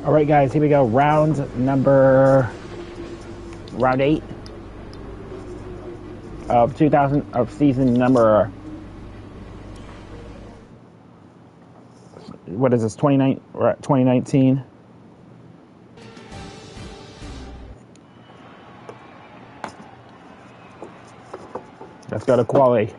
All right, guys, here we go. Round 8 of season number. What is this? 2019. Let's go to quality.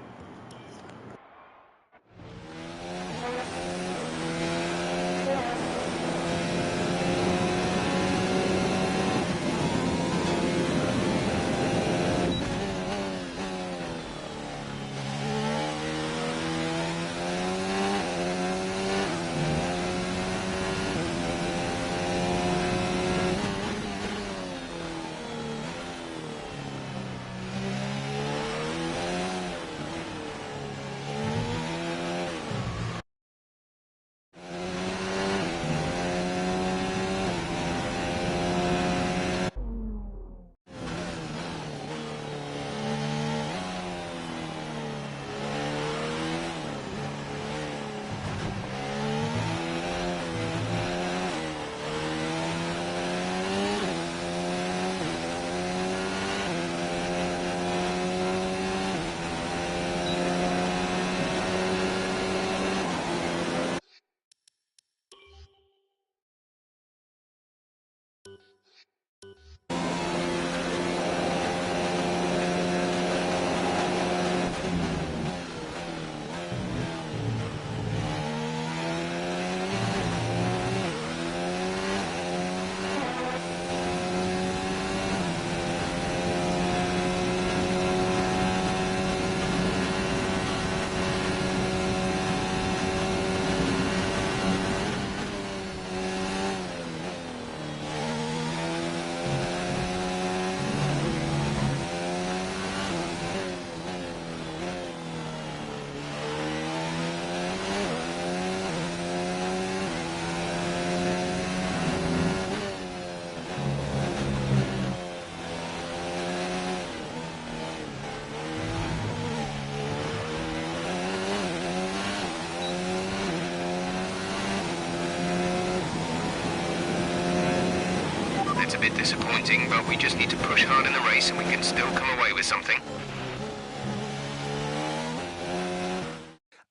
It's a bit disappointing, but we just need to push hard in the race and we can still come away with something.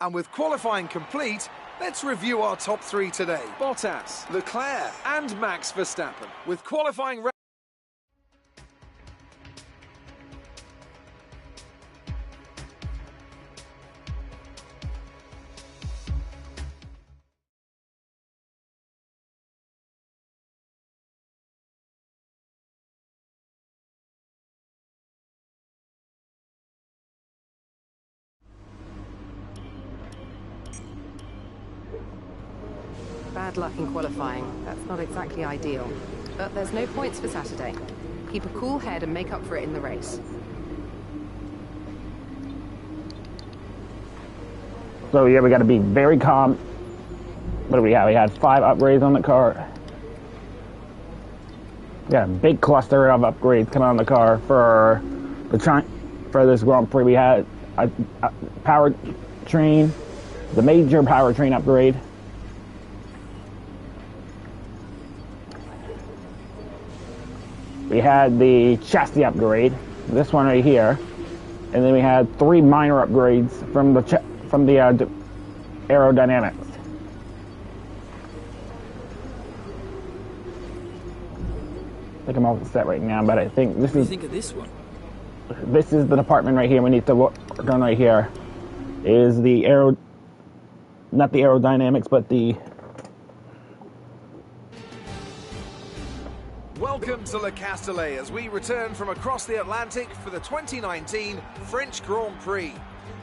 And with qualifying complete, let's review our top three today. Bottas, Leclerc and Max Verstappen. With qualifying Bad luck in qualifying. That's not exactly ideal. But there's no points for Saturday. Keep a cool head and make up for it in the race. So yeah, we got to be very calm. What do we have? We had 5 upgrades on the car. Yeah, big cluster of upgrades coming on the car for this Grand Prix. We had a powertrain, the major powertrain upgrade. We had the chassis upgrade, this one right here, and then we had 3 minor upgrades from the aerodynamics. I think I'm all set right now, but I think this is. What do you think of this one? This is the department right here. We need to work on right here. Is the not the aerodynamics, but the. Welcome to Le Castellet as we return from across the Atlantic for the 2019 French Grand Prix.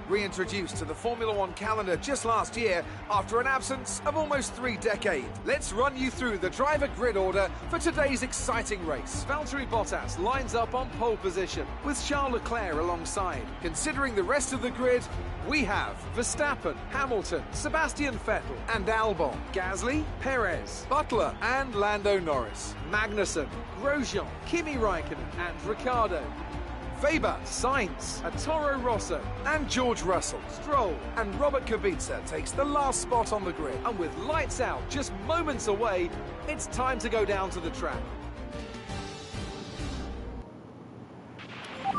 Reintroduced to the Formula One calendar just last year after an absence of almost 3 decades. Let's run you through the driver grid order for today's exciting race. Valtteri Bottas lines up on pole position with Charles Leclerc alongside. Considering the rest of the grid, we have Verstappen, Hamilton, Sebastian Vettel and Albon, Gasly, Perez, Butler and Lando Norris, Magnussen, Grosjean, Kimi Raikkonen and Ricciardo, Weber, Sainz, Toro Rosso, and George Russell. Stroll and Robert Kubica takes the last spot on the grid. And with lights out just moments away, it's time to go down to the track.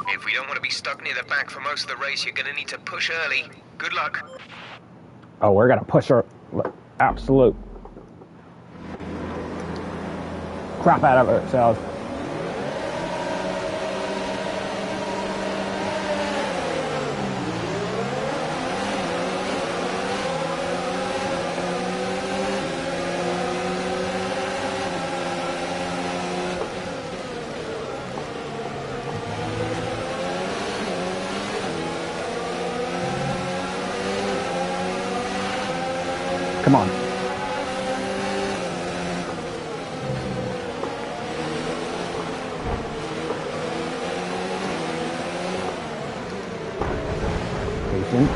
If we don't want to be stuck near the back for most of the race, you're going to need to push early. Good luck. Oh, we're gonna push our absolute crap out of ourselves. Come on. Patient.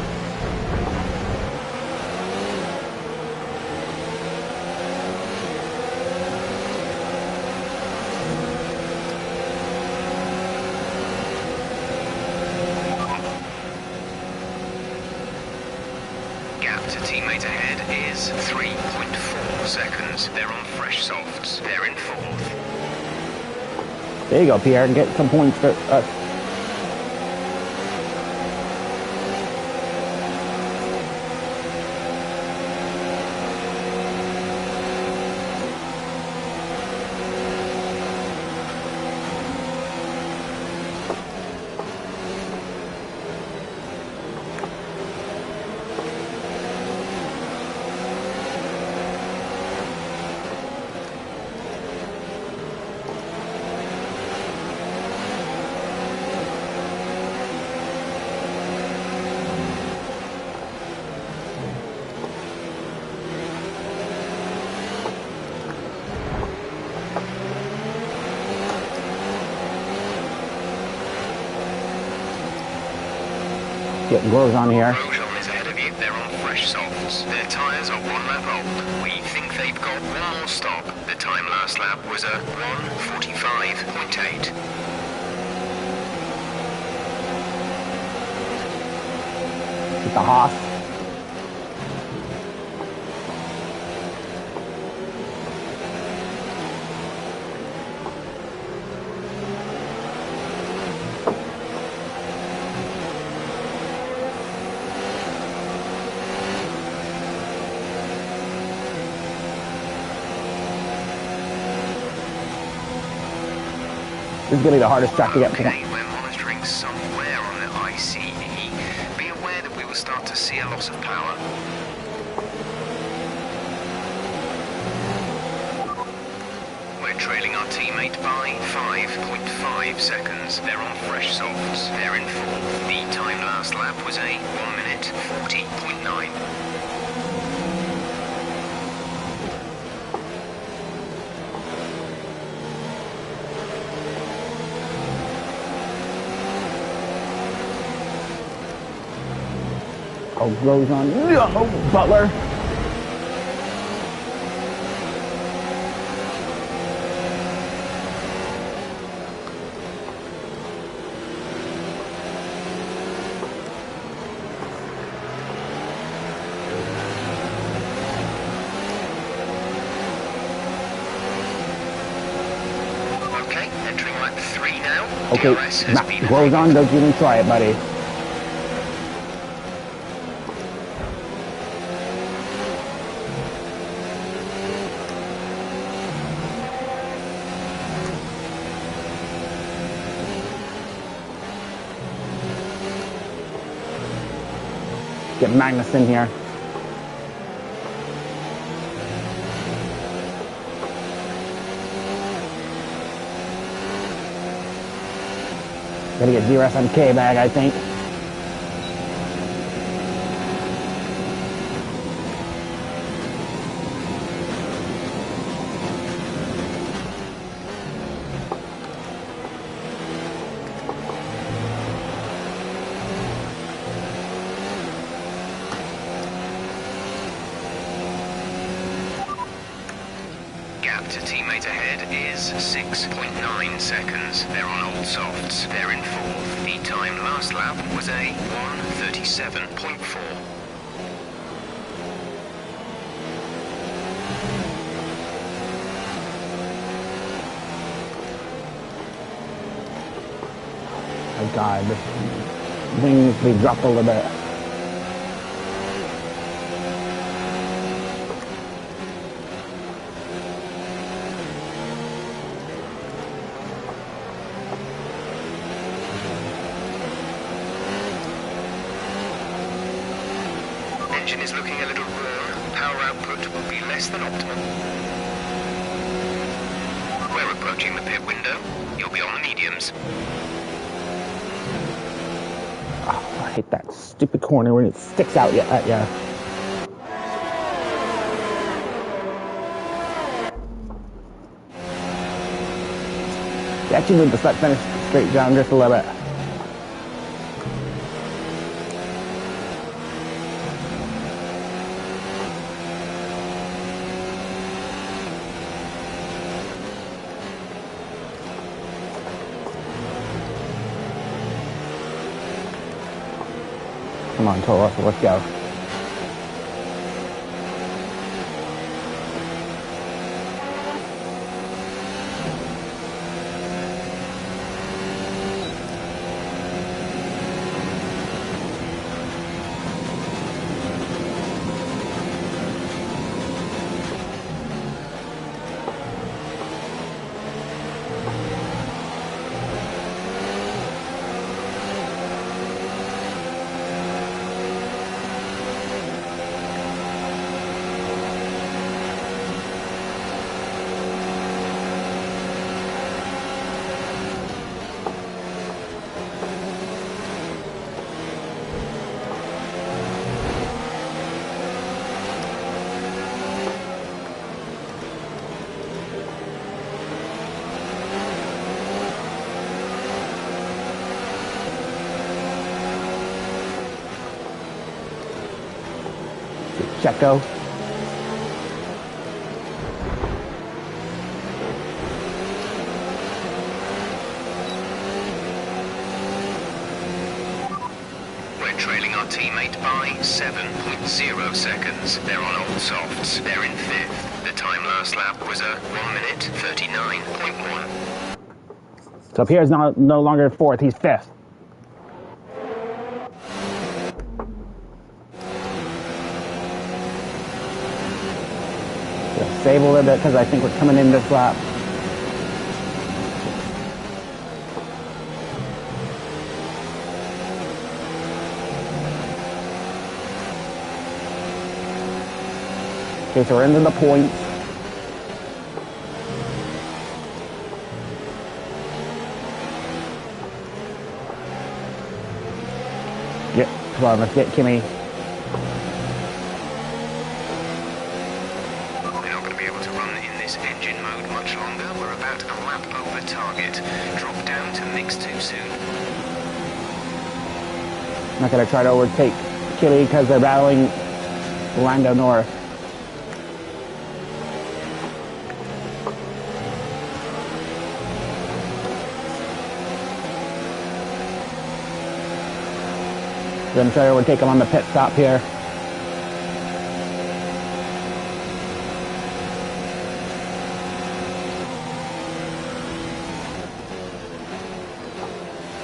Gap to teammate ahead is 3.4 seconds. They're on fresh softs. They're in fourth. There you go, Pierre. Get some points for us. Getting Grosjean here. Grosjean is ahead of you. They're on fresh softs. Their tyres are 1 lap old. We think they've got one more stop. The time last lap was a 1:45.8. With the Haas. This is going to be the hardest track to get to. Okay, we're monitoring somewhere on the ICE. Be aware that we will start to see a loss of power. We're trailing our teammate by 5.5 seconds. They're on fresh softs. They're in fourth. The time last lap was a 1:40.9. Oh, Grosjean. Oh, Butler. Okay, entering lap 3 now. Okay, DRS has been Grosjean, don't even try it, buddy. Get Magnus in here. Gotta get DRS on K-Bag, I think. to teammate ahead is 6.9 seconds. They're on old softs. They're in fourth. The time last lap was a 1:37.4. Oh God, this thing needs to be dropped a little bit. Engine is looking a little warm. Power output will be less than optimal. We're approaching the pit window. You'll be on the mediums. Oh, I hate that stupid corner when it sticks out at ya. You actually need to start finish straight down just a little bit. Come on, Toro, let's go. Checo. We're trailing our teammate by 7.0 seconds. They're on old softs. They're in fifth. The time last lap was a 1:39.1. So Pierre's no longer fourth, he's fifth. Save a little bit because I think we're coming in this lap. Okay, so we're into the points. Yep, come on, let's get Kimmy. Engine mode much longer. We're about a lap over target. Drop down to mix too soon. I'm not going to try to overtake Kitty because they're battling Lando North. I'm going to try to overtake him on the pit stop here.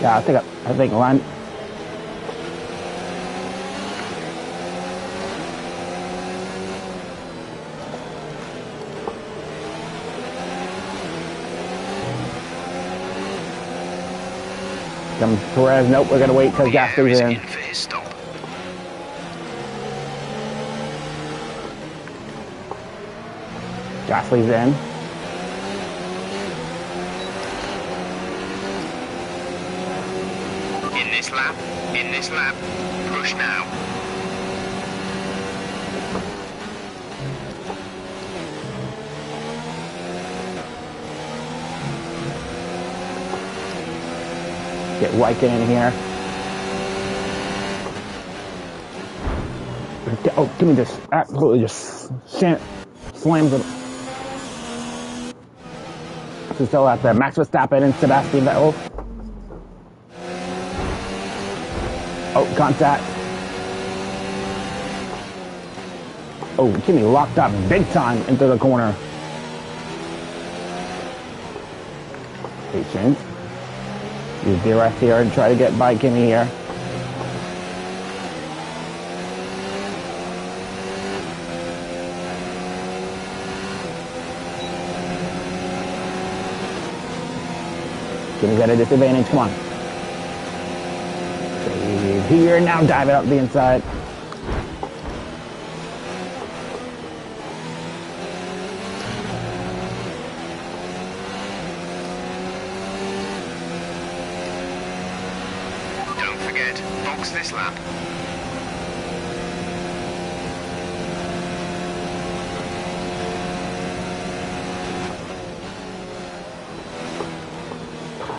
Yeah, I think Lando. Comes Perez. Nope, we're gonna wait till Gasly's in. For his stop. Gasly's in. In this lap, push now. Get Raikkonen in here. Oh, Kimmy just absolutely just slams it. So still at the Max Verstappen and Sebastian Vettel. Oh, contact. Oh, Kimi locked up big time into the corner. Patience. Use DRS here and try to get by Kimi here. Kimi's at a disadvantage, come on. Save here, now dive it up the inside. Don't forget, box this lap.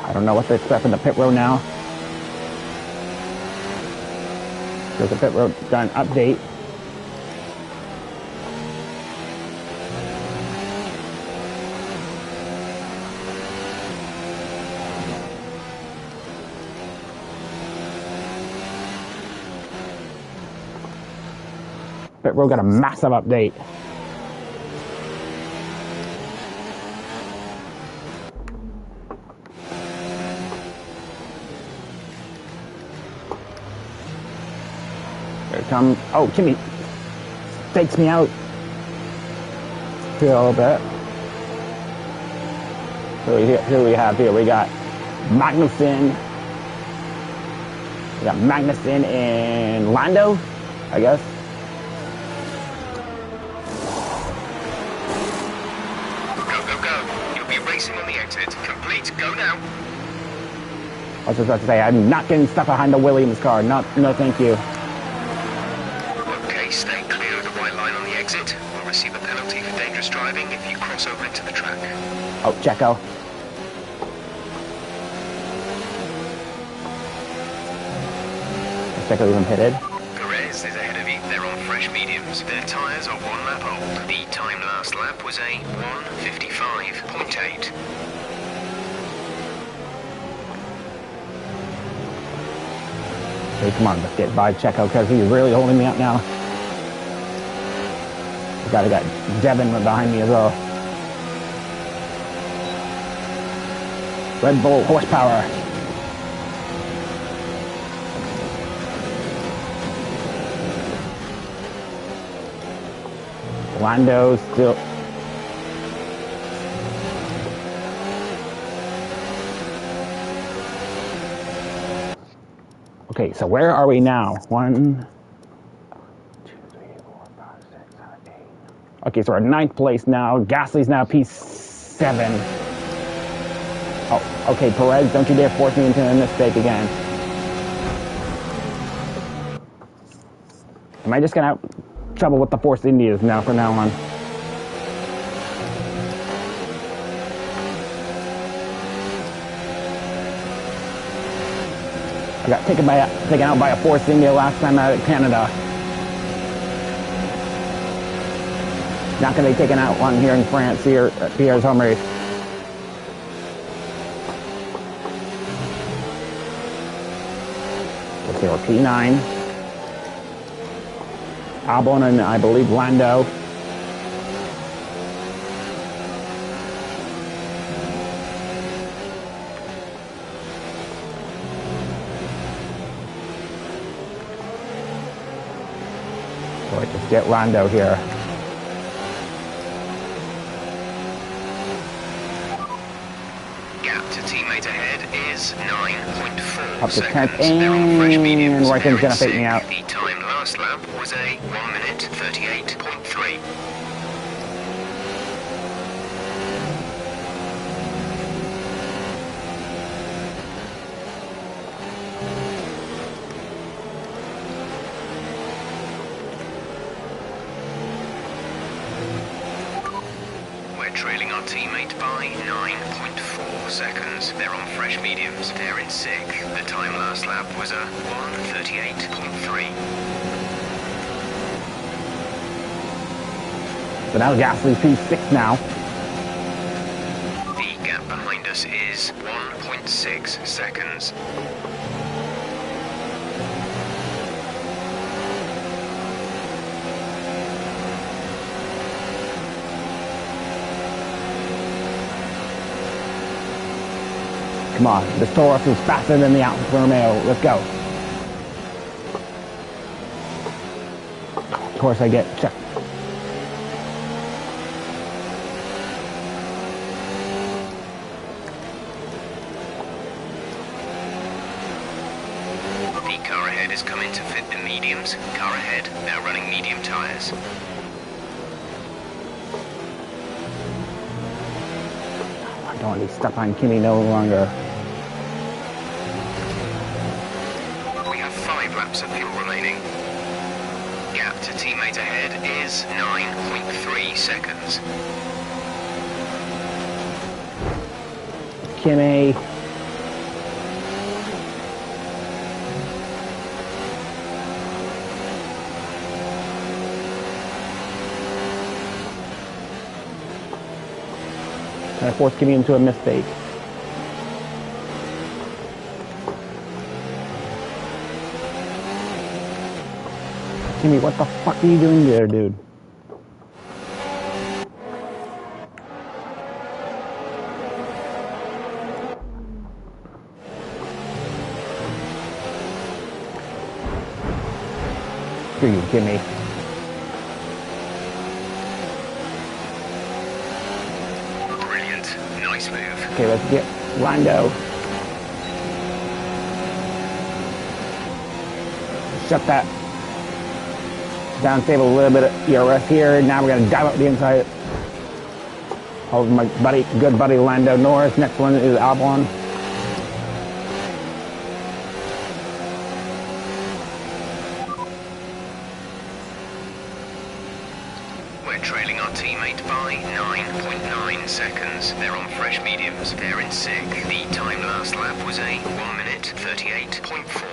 I don't know what to expect from the pit road now. Because the pit road got an update. Pit road got a massive update. Oh, Kimi takes me out here a little bit. So here we have we got Magnussen. We got Magnussen and Lando, I guess. Go. You'll be racing on the exit. Complete. Go now. I was just about to say, I'm not getting stuck behind the Williams car. No, thank you. Stay clear of the white line on the exit. We'll receive a penalty for dangerous driving if you cross over into the track. Oh, Checo. Is Checo even pitted? Perez is ahead of you. They're on fresh mediums. Their tyres are 1 lap old. The time last lap was a 1:55.8. Hey, come on, let's get by Checo because he's really holding me up now. I got Devin behind me as well. Red Bull horsepower. Lando still. Okay, so where are we now? 1, 2, 3, 4, 5, 6, 7, 8. Okay, so we're in 9th place now. Gasly's now P7. Oh, okay, Perez, don't you dare force me into a mistake again. Am I just gonna have trouble with the Force Indias now from now on? I got taken out by a Force India last time out at Canada. Not going to be taken out one here in France here at Pierre's home race. Let's see, we're P9. Albon and I believe Lando. So let's just get Lando here. Teammate ahead is 9.4 Up to 10th, seconds. They're on fresh mediums. and Raikkonen's gonna fake me out. The time last lap was a 1:38.3. Trailing our teammate by 9.4 seconds. They're on fresh mediums. They're in 6th. The time last lap was a 1:38.3. So now Gasly's P6 now. The gap 6 seconds. Come on, this Taurus is faster than the Alfa Romeo. Let's go. Of course I get checked. The car ahead is coming to fit the mediums. Car ahead, now running medium tyres. I don't want to be stuck on Kimi no longer. We have 5 laps of fuel remaining. Gap to teammate ahead is 9.3 seconds. Kimi. And I forced Kimi into a mistake. Kimi, what the fuck are you doing there, dude? Screw you, Kimi. Brilliant. Nice move. Okay, let's get Lando. Shut that. Down, save a little bit of ERS here. Now we're going to dive up the inside of my buddy, good buddy Lando Norris. Next one is Albon. We're trailing our teammate by 9.9 seconds. They're on fresh mediums. They're in 6th. The time last lap was a 1 minute 38.4.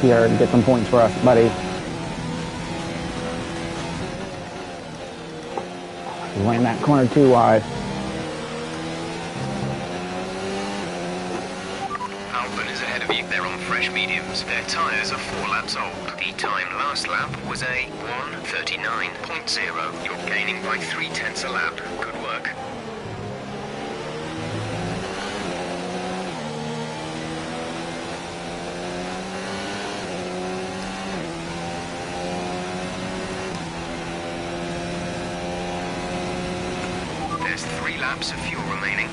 Pierre, get some points for us, buddy. You went in that corner too wide. Albon is ahead of you. They're on fresh mediums. Their tyres are 4 laps old. The time last lap was a 1:39.0. You're gaining by 0.3 a lap. Good work. There's 3 laps of fuel remaining.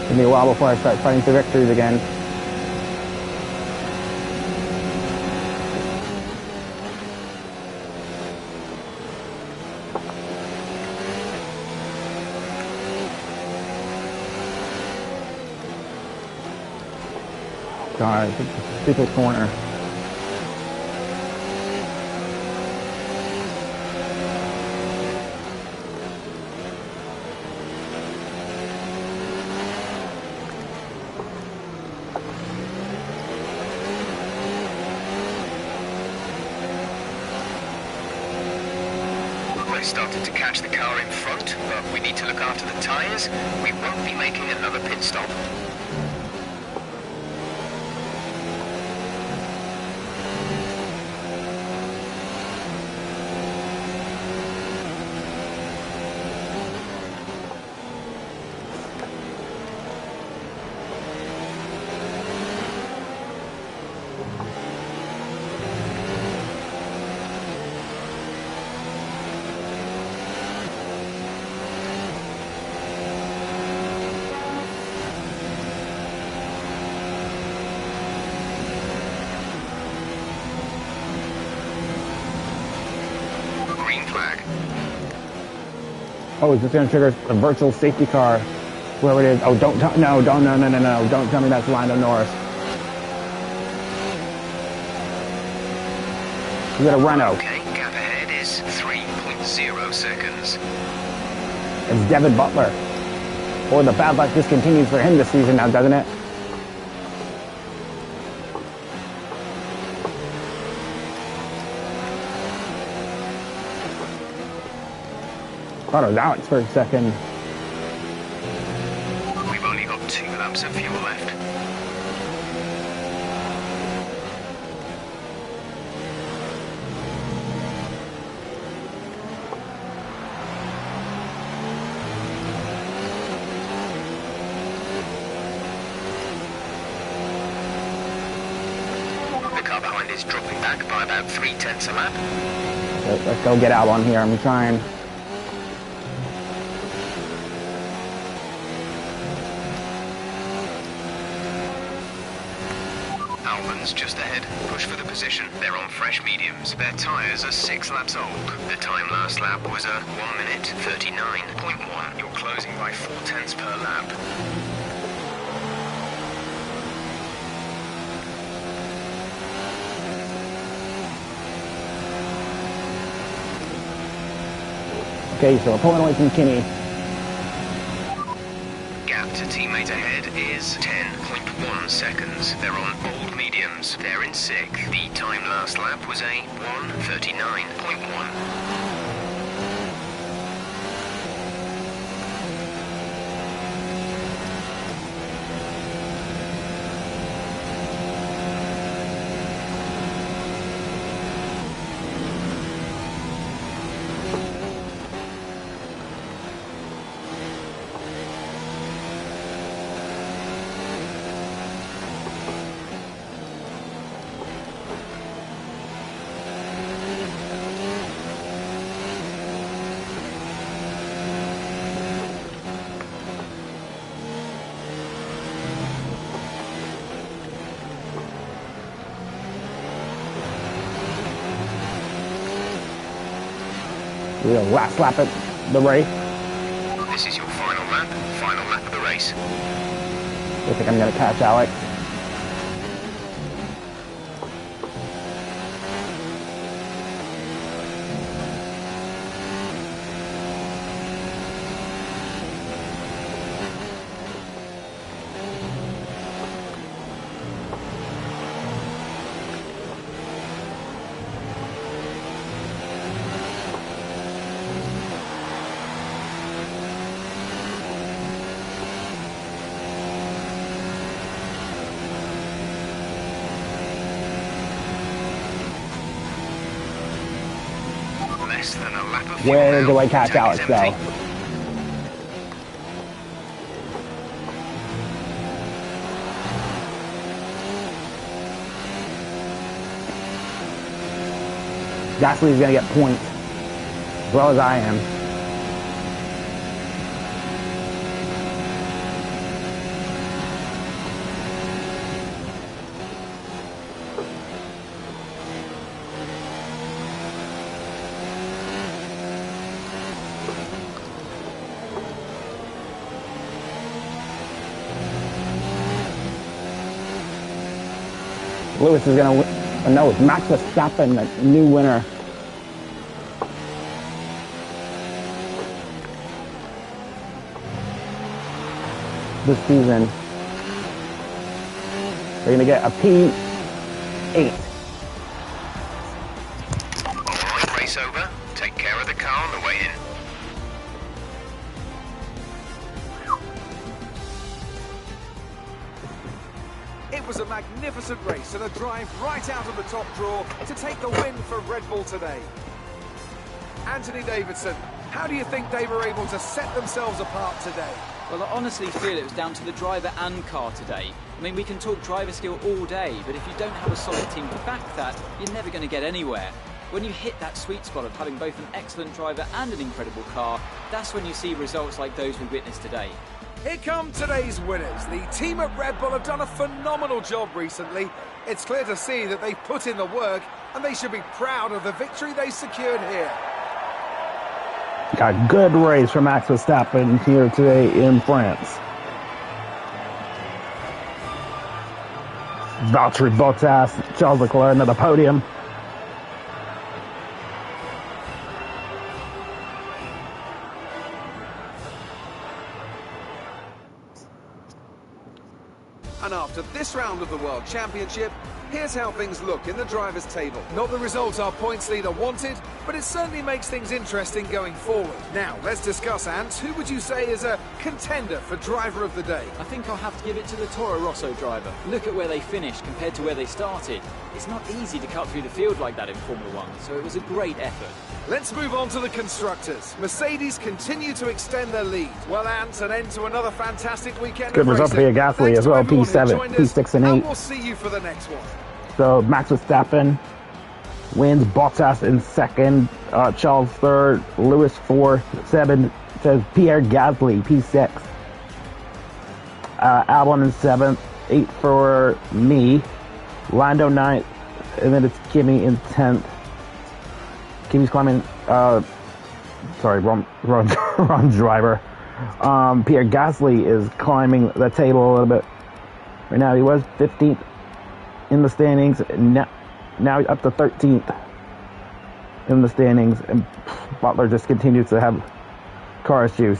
Give me a while before I start fighting for victories again. God, it's a stupid corner. We're starting to catch the car in front, but we need to look after the tyres. We won't be making another pit stop. Oh, is this going to trigger a virtual safety car? Whoever it is. Oh, don't tell no. Don't tell me that's Lando Norris. We got a Renault. Okay, gap ahead is 3.0 seconds. It's Devin Butler. Or the bad luck just continues for him this season now, doesn't it? Thought it was Alex for a second. We've only got 2 laps of fuel left. The car behind is dropping back by about 0.3 a lap. Let's go get out on here. I'm trying. Just ahead. Push for the position. They're on fresh mediums. Their tyres are 6 laps old. The time last lap was a 1 minute 39.1. You're closing by 0.4 per lap. Okay, so we're pulling away from Kinney. Gap to teammate ahead is 10.1 seconds. They're on old mediums. They're in 6th. The time last lap was a 1:39.1. We're last lap at the race. This is your final lap of the race. I think I'm going to catch Alex. Less than a lap of fuel Where now. do I catch Tank Alex, is though? empty. Gasly's going to get points, as well as I am. Lewis is going to, no, it's Max Verstappen, the new winner. This season. They're going to get a P8. Alright, race over. Take care of the car on the way in. It was a magnificent race and a drive right out of the top draw to take the win for Red Bull today. Anthony Davidson, how do you think they were able to set themselves apart today? Well, I honestly feel it was down to the driver and car today. I mean, we can talk driver skill all day, but if you don't have a solid team to back that, you're never going to get anywhere. When you hit that sweet spot of having both an excellent driver and an incredible car, that's when you see results like those we witnessed today. Here come today's winners. The team at Red Bull have done a phenomenal job recently. It's clear to see that they've put in the work and they should be proud of the victory they secured here. Got a good race from Max Verstappen here today in France. Valtteri Bottas, Charles Leclerc at the podium. And after this round of the World Championship, here's how things look in the drivers' table. Not the result our points leader wanted, but it certainly makes things interesting going forward. Now, let's discuss, Ant. Who would you say is a contender for driver of the day? I think I'll have to give it to the Toro Rosso driver. Look at where they finished compared to where they started. It's not easy to cut through the field like that in Formula One, so it was a great effort. Let's move on to the constructors. Mercedes continue to extend their lead. Well, Ant, an end to another fantastic weekend. Good result for Pierre Gasly as well, P7, P6 and 8. And we'll see you for the next one. So Max Verstappen wins, Bottas in second, Charles third, Lewis fourth, 7 says Pierre Gasly, P6. Albon in seventh, 8 for me, Lando ninth, and then it's Kimi in 10th. Kimi's climbing, sorry, wrong driver. Pierre Gasly is climbing the table a little bit. Right now he was 15th in the standings, now up to 13th in the standings, and Butler just continues to have car issues.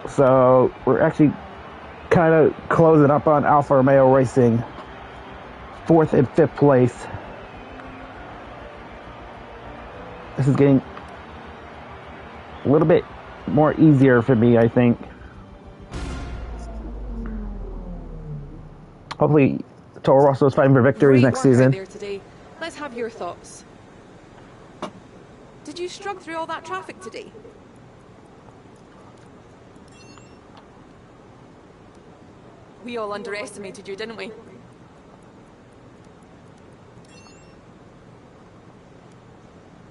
So we're actually kind of closing up on Alfa Romeo Racing, 4th and 5th place. This is getting a little bit more easier for me, I think. Hopefully, Toro Rosso is fighting for victories next season. There today. Let's have your thoughts. Did you struggle through all that traffic today? We all underestimated you, didn't we?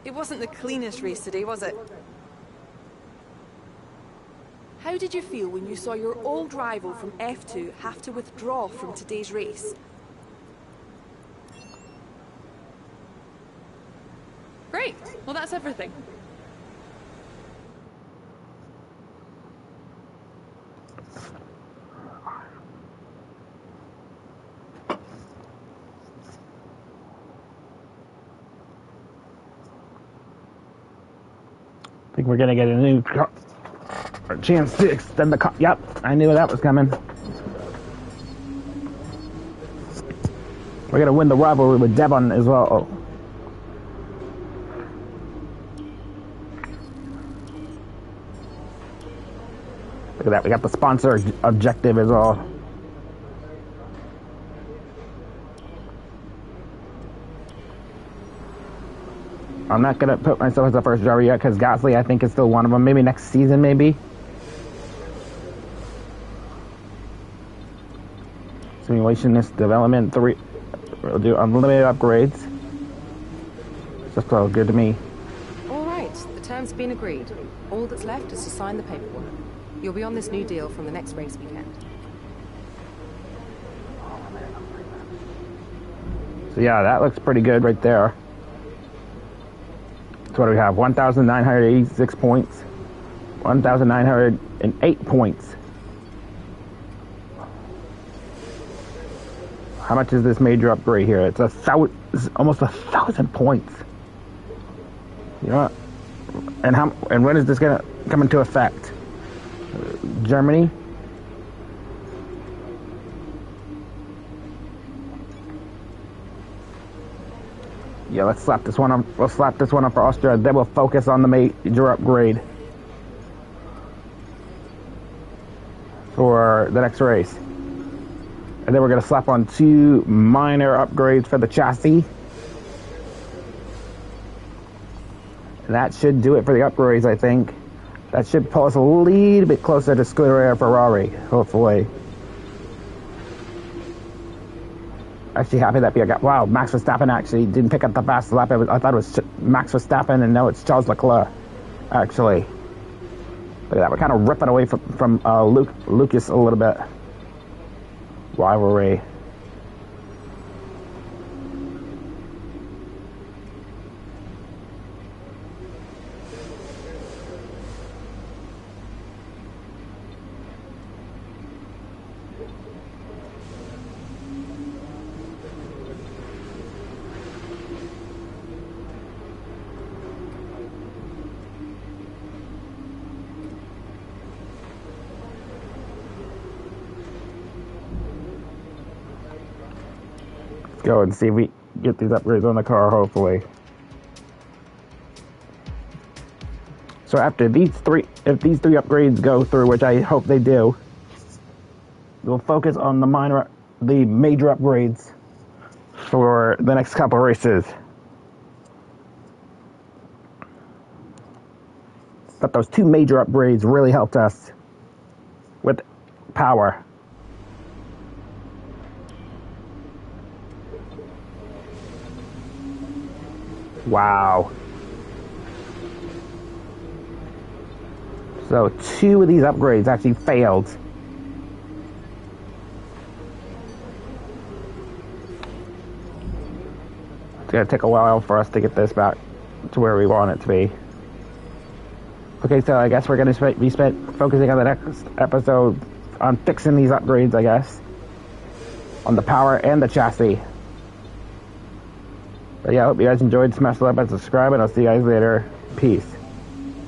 It wasn't the cleanest race today, was it? How did you feel when you saw your old rival from F2 have to withdraw from today's race? Great. Well, that's everything. I think we're gonna get a new chance to extend the car. Yep, I knew that was coming. We're gonna win the rivalry with Devon as well. Oh. Look at that, we got the sponsor objective as well. I'm not going to put myself as the first driver yet because Gasly, I think, is still one of them. Maybe next season, maybe. Simulationist development 3. We'll do unlimited upgrades. Just felt good to me. All right, the terms have been agreed. All that's left is to sign the paperwork. You'll be on this new deal from the next race weekend. So yeah, that looks pretty good right there. So what do we have? 1,986 points. 1,908 points. How much is this major upgrade here? It's almost 1,000 points. You know what? And when is this gonna come into effect? Germany? Yeah, let's slap this one on. We'll slap this one up for Austria. Then we'll focus on the major upgrade for the next race. And then we're going to slap on 2 minor upgrades for the chassis. And that should do it for the upgrades, I think. That should pull us a little bit closer to Scuderia Ferrari, hopefully. Actually happy that Pierre got... Wow, Max Verstappen actually didn't pick up the fast lap. I thought it was Max Verstappen, and no, it's Charles Leclerc, actually. Look at that. We're kind of ripping away from Lucas a little bit. Rivalry. go and see if we get these upgrades on the car, hopefully. So after these three, if these three upgrades go through, which I hope they do, we'll focus on the major upgrades for the next couple races. But those two major upgrades really helped us with power. Wow. So 2 of these upgrades actually failed. It's gonna take a while for us to get this back to where we want it to be. Okay, so I guess we're gonna be focusing on the next episode on fixing these upgrades, I guess. On the power and the chassis. But yeah, I hope you guys enjoyed. Smash the like button, subscribe, and I'll see you guys later. Peace.